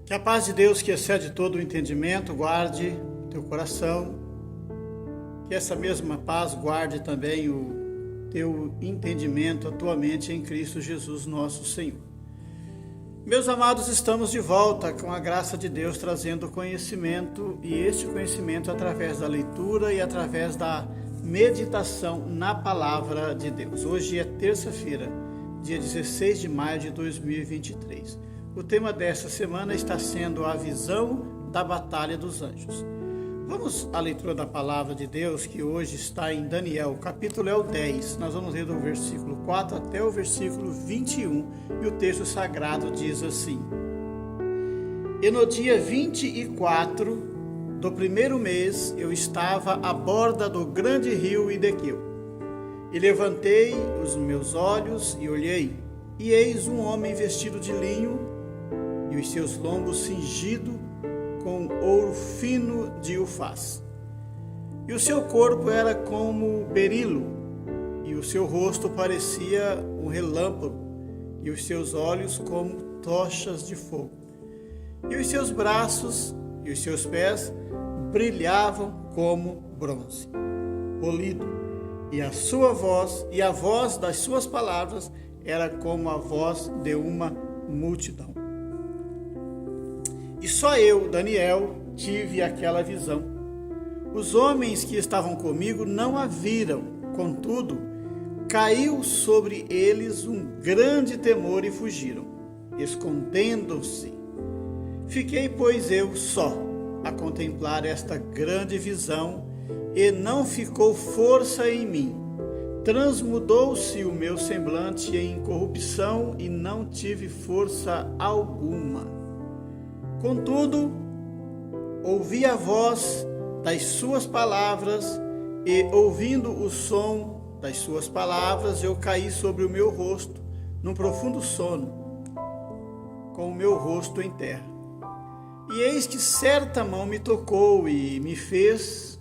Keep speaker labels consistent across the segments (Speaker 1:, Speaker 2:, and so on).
Speaker 1: Que a paz de Deus, que excede todo o entendimento, guarde teu coração. Que essa mesma paz guarde também o teu entendimento, a tua mente em Cristo Jesus, nosso Senhor. Meus amados, estamos de volta com a graça de Deus, trazendo conhecimento, e este conhecimento através da leitura e através da meditação na palavra de Deus. Hoje é terça-feira, dia 16 de maio de 2023. O tema desta semana está sendo a visão da batalha dos anjos. Vamos à leitura da palavra de Deus, que hoje está em Daniel, capítulo 10. Nós vamos ler do versículo 4 até o versículo 21, e o texto sagrado diz assim: E no dia 24 do primeiro mês, eu estava à borda do grande rio Idequeu, e levantei os meus olhos e olhei, e eis um homem vestido de linho, e os seus lombos cingidos com ouro fino de Ufaz. E o seu corpo era como berilo, e o seu rosto parecia um relâmpago, e os seus olhos como tochas de fogo. E os seus braços e os seus pés brilhavam como bronze polido, e a sua voz e a voz das suas palavras era como a voz de uma multidão. E só eu, Daniel, tive aquela visão. Os homens que estavam comigo não a viram, contudo, caiu sobre eles um grande temor e fugiram, escondendo-se. Fiquei, pois, eu só, a contemplar esta grande visão, e não ficou força em mim. Transmudou-se o meu semblante em corrupção, e não tive força alguma. Contudo, ouvi a voz das suas palavras, e ouvindo o som das suas palavras, eu caí sobre o meu rosto, num profundo sono, com o meu rosto em terra. E eis que certa mão me tocou e me fez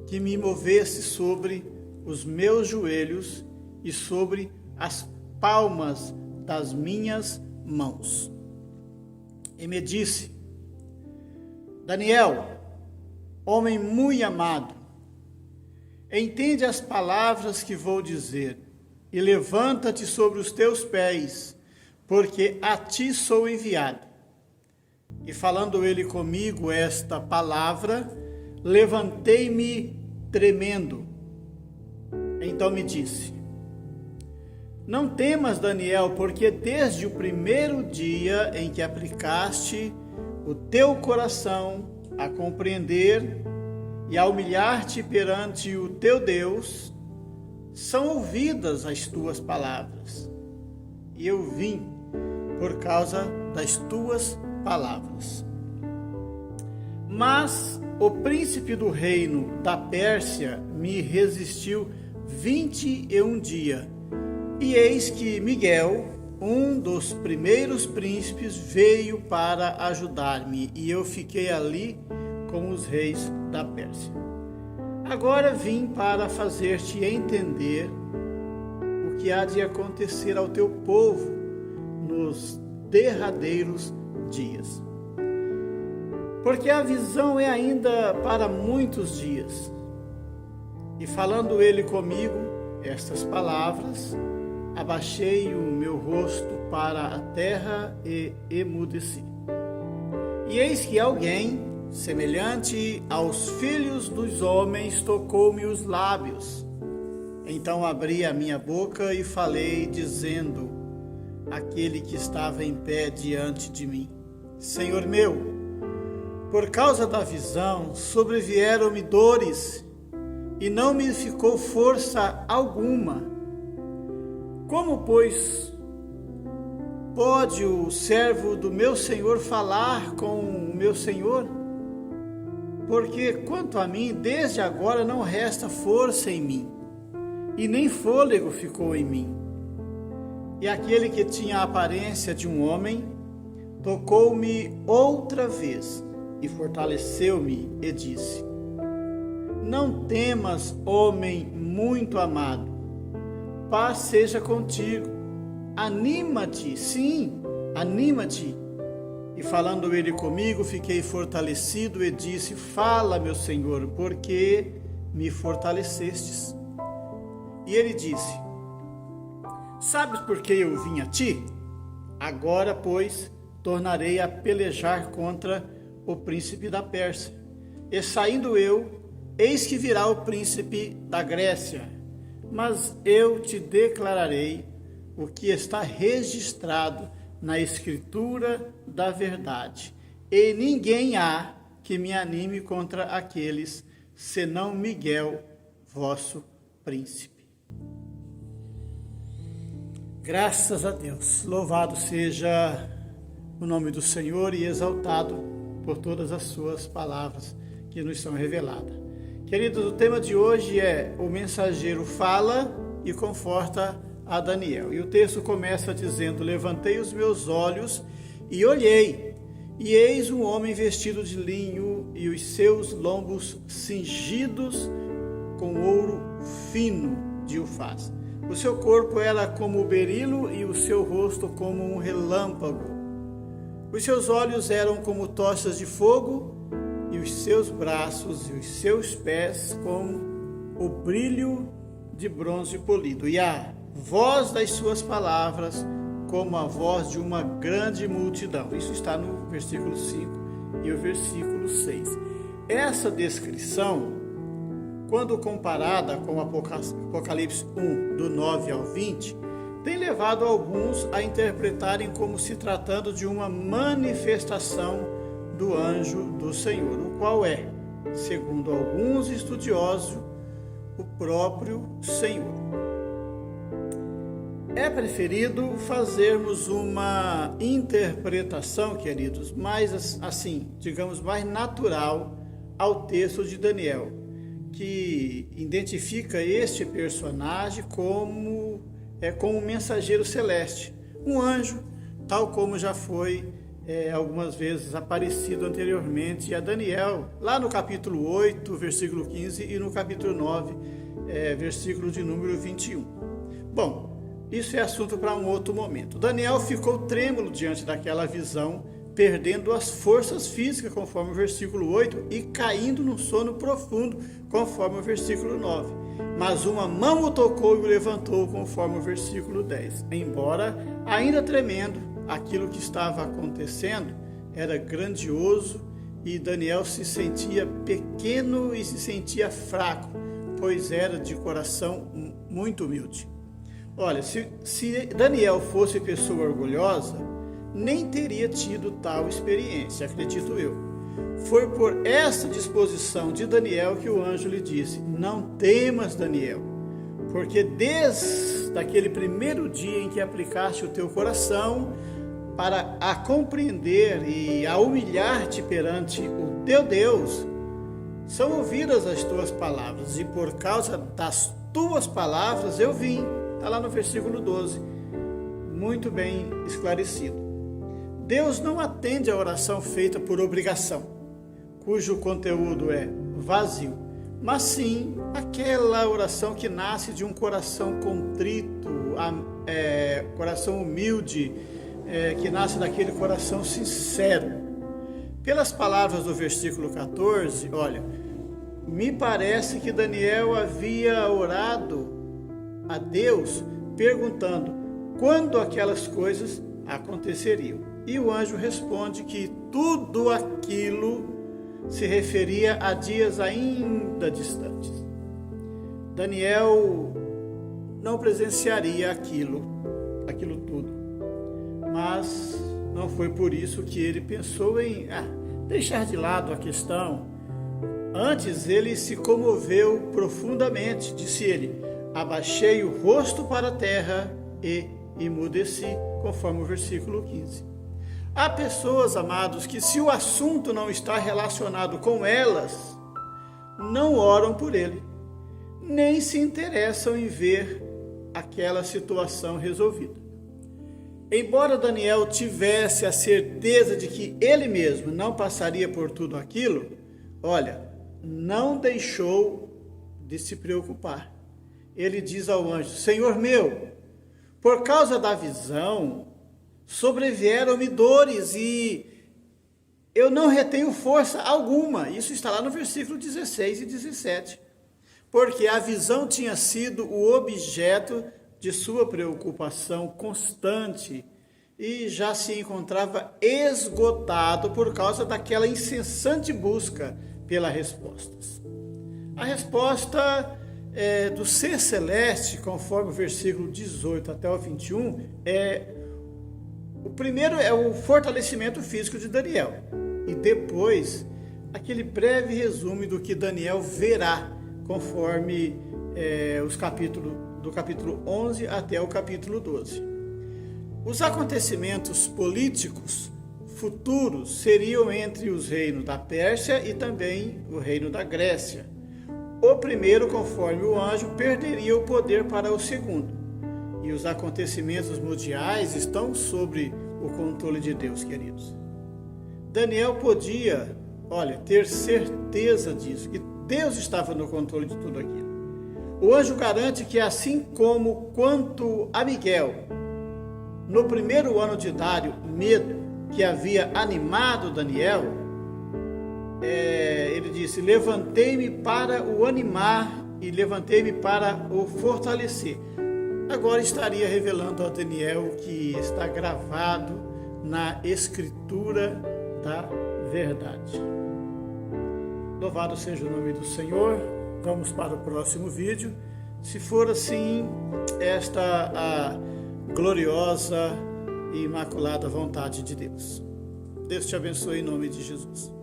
Speaker 1: que me movesse sobre os meus joelhos e sobre as palmas das minhas mãos. E me disse: Daniel, homem muito amado, entende as palavras que vou dizer, e levanta-te sobre os teus pés, porque a ti sou enviado. E falando ele comigo esta palavra, levantei-me tremendo. Então me disse: Não temas, Daniel, porque desde o primeiro dia em que aplicaste o teu coração a compreender e a humilhar-te perante o teu Deus, são ouvidas as tuas palavras. E eu vim por causa das tuas palavras. Mas o príncipe do reino da Pérsia me resistiu 21 dias. E eis que Miguel, um dos primeiros príncipes, veio para ajudar-me, e eu fiquei ali com os reis da Pérsia. Agora vim para fazer-te entender o que há de acontecer ao teu povo nos derradeiros dias. Porque a visão é ainda para muitos dias. E falando ele comigo estas palavras, abaixei o meu rosto para a terra e emudeci. E eis que alguém, semelhante aos filhos dos homens, tocou-me os lábios. Então abri a minha boca e falei, dizendo àquele que estava em pé diante de mim: Senhor meu, por causa da visão sobrevieram-me dores, e não me ficou força alguma. Como, pois, pode o servo do meu Senhor falar com o meu Senhor? Porque, quanto a mim, desde agora não resta força em mim, e nem fôlego ficou em mim. E aquele que tinha a aparência de um homem, tocou-me outra vez, e fortaleceu-me, e disse: Não temas, homem muito amado, paz seja contigo. Anima-te, sim, anima-te, E falando ele comigo, fiquei fortalecido e disse: fala, meu Senhor, porque me fortalecestes. E ele disse: sabes por que eu vim a ti? Agora, pois, tornarei a pelejar contra o príncipe da Pérsia. E saindo eu, eis que virá o príncipe da Grécia. Mas eu te declararei o que está registrado na Escritura da verdade. E ninguém há que me anime contra aqueles, senão Miguel, vosso príncipe. Graças a Deus. Louvado seja o nome do Senhor e exaltado por todas as suas palavras que nos são reveladas. Queridos, o tema de hoje é: o mensageiro fala e conforta a Daniel. E o texto começa dizendo: levantei os meus olhos e olhei, e eis um homem vestido de linho e os seus lombos cingidos com ouro fino de Ufaz. O seu corpo era como o berilo e o seu rosto como um relâmpago. Os seus olhos eram como tochas de fogo e os seus braços e os seus pés como o brilho de bronze polido. E a voz das suas palavras como a voz de uma grande multidão. Isso está no versículo 5 e o versículo 6. Essa descrição, quando comparada com Apocalipse 1, do 9 ao 20, tem levado alguns a interpretarem como se tratando de uma manifestação do anjo do Senhor, o qual é, segundo alguns estudiosos, o próprio Senhor. É preferido fazermos uma interpretação, queridos, mais assim, digamos, mais natural ao texto de Daniel, que identifica este personagem como um mensageiro celeste, um anjo, tal como já foi algumas vezes aparecido anteriormente a Daniel, lá no capítulo 8, versículo 15, e no capítulo 9, versículo de número 21. Bom, isso é assunto para um outro momento. Daniel ficou trêmulo diante daquela visão, perdendo as forças físicas, conforme o versículo 8, e caindo num sono profundo, conforme o versículo 9. Mas uma mão o tocou e o levantou, conforme o versículo 10. Embora ainda tremendo, aquilo que estava acontecendo era grandioso e Daniel se sentia pequeno e se sentia fraco, pois era de coração muito humilde. Olha, se Daniel fosse pessoa orgulhosa, nem teria tido tal experiência, acredito eu. Foi por essa disposição de Daniel que o anjo lhe disse: não temas, Daniel, porque desde aquele primeiro dia em que aplicaste o teu coração para a compreender e a humilhar-te perante o teu Deus, são ouvidas as tuas palavras, e por causa das tuas palavras eu vim. Está lá no versículo 12, muito bem esclarecido. Deus não atende a oração feita por obrigação, cujo conteúdo é vazio, mas sim aquela oração que nasce de um coração contrito, coração humilde, que nasce daquele coração sincero. Pelas palavras do versículo 14, olha, me parece que Daniel havia orado a Deus perguntando quando aquelas coisas aconteceriam. E o anjo responde que tudo aquilo se referia a dias ainda distantes. Daniel não presenciaria aquilo tudo, mas não foi por isso que ele pensou em deixar de lado a questão. Antes ele se comoveu profundamente, disse ele: abaixei o rosto para a terra e emudeci, conforme o versículo 15. Há pessoas, amados, que se o assunto não está relacionado com elas, não oram por ele, nem se interessam em ver aquela situação resolvida. Embora Daniel tivesse a certeza de que ele mesmo não passaria por tudo aquilo, olha, não deixou de se preocupar. Ele diz ao anjo: Senhor meu, por causa da visão, sobrevieram-me dores e eu não retenho força alguma. Isso está lá no versículo 16 e 17. Porque a visão tinha sido o objeto de sua preocupação constante e já se encontrava esgotado por causa daquela incessante busca pelas respostas. A resposta do ser celeste, conforme o versículo 18 até o 21, o primeiro é o fortalecimento físico de Daniel. E depois, aquele breve resumo do que Daniel verá, conforme do capítulo 11 até o capítulo 12. Os acontecimentos políticos futuros seriam entre os reinos da Pérsia e também o reino da Grécia. O primeiro, conforme o anjo, perderia o poder para o segundo. E os acontecimentos mundiais estão sob o controle de Deus, queridos. Daniel podia, ter certeza disso, que Deus estava no controle de tudo aquilo. O anjo garante que assim como quanto a Miguel, no primeiro ano de Dário, medo que havia animado Daniel, ele disse: levantei-me para o animar e levantei-me para o fortalecer. Agora estaria revelando a Daniel que está gravado na Escritura da verdade. Louvado seja o nome do Senhor. Vamos para o próximo vídeo. Se for assim, esta a gloriosa e imaculada vontade de Deus. Deus te abençoe em nome de Jesus.